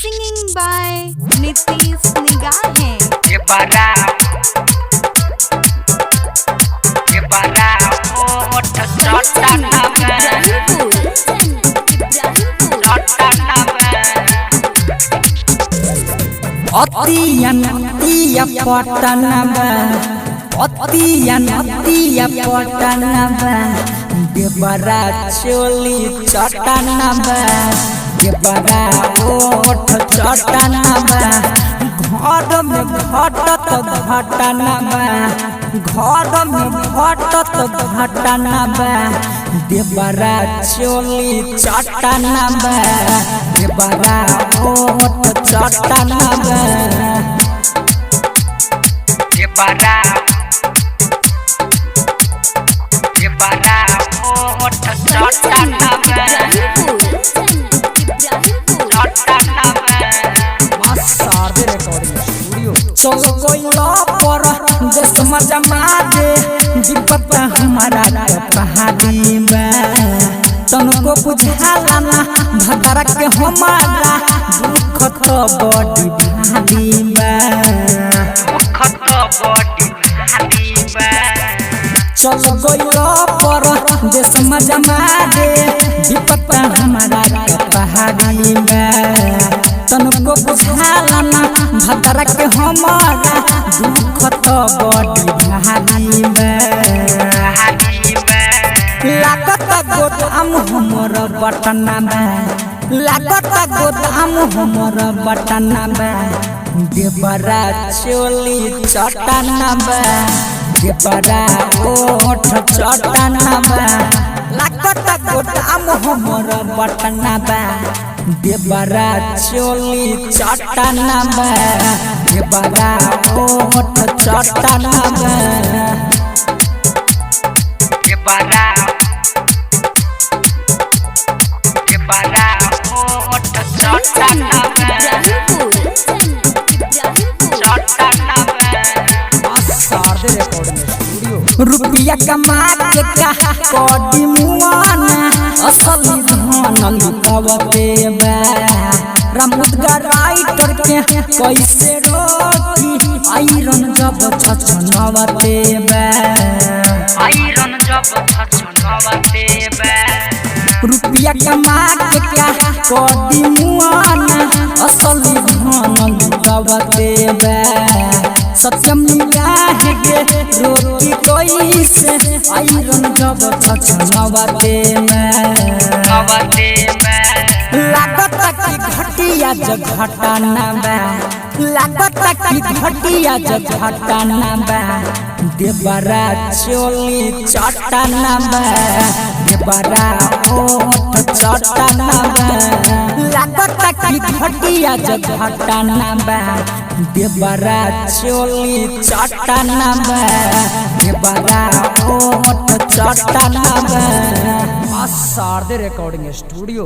Singing by Nitish Nigahe. ये बारा ओठ चोटा नवे चोटा नवे अतिया पटनबा अतिया पटनबा देवरा चोली चटनबा देवरा ओठ चटनबा घर में घटत घटनबा घर में घटत घटनबा देवरा चोली चटनबा देवरा ओठ चटनबा ये बारा ओठ चोटा नवे चोटा नवे चलो कोई पर देश मजा मारे विपत हमारा पहाड़ी में तनको बुझाला ना भदरा के हमारा दुख तो बड़ी भारी में खत बॉडी भारी में चलो कोई पर देश मजा मारे विपत हमारा पहाड़ी में तनको बुझाला ना भदरा के हमारा दुख तो बड़ी भारी में लागत गोदाम हमर बटना में लागत गोदाम हमर बटना में देवरा चोली चटना में देवरा ओठ चटना में लागत गोदाम हमर बटना में देवरा चोली चटना में देवरा ओठ चटना में ये बारा ओठ चोटा नवे चोटा नवे रुपया कमा के का कोडी मुआना असली धन लुटावते बा रामुदगा राइटर के कैसे रोकी आयरन जब छछनवते बा आयरन जब छछनवते बा रुपया कमा के का कोडी मुआना असली धन लुटावते बा सत्यम निगाहे के रोकी कोई से आयरन जब छछनवते नवते में लागत की घटिया घटना बा लागत की घटिया घटना बा देवरा चोली चटना बा देवरा ओठ चटना बा लागत की घटिया घटना बा देवरा चोली चटना बा देवरा ओठ चटना बा शारदे रिकॉर्डिंग स्टूडियो।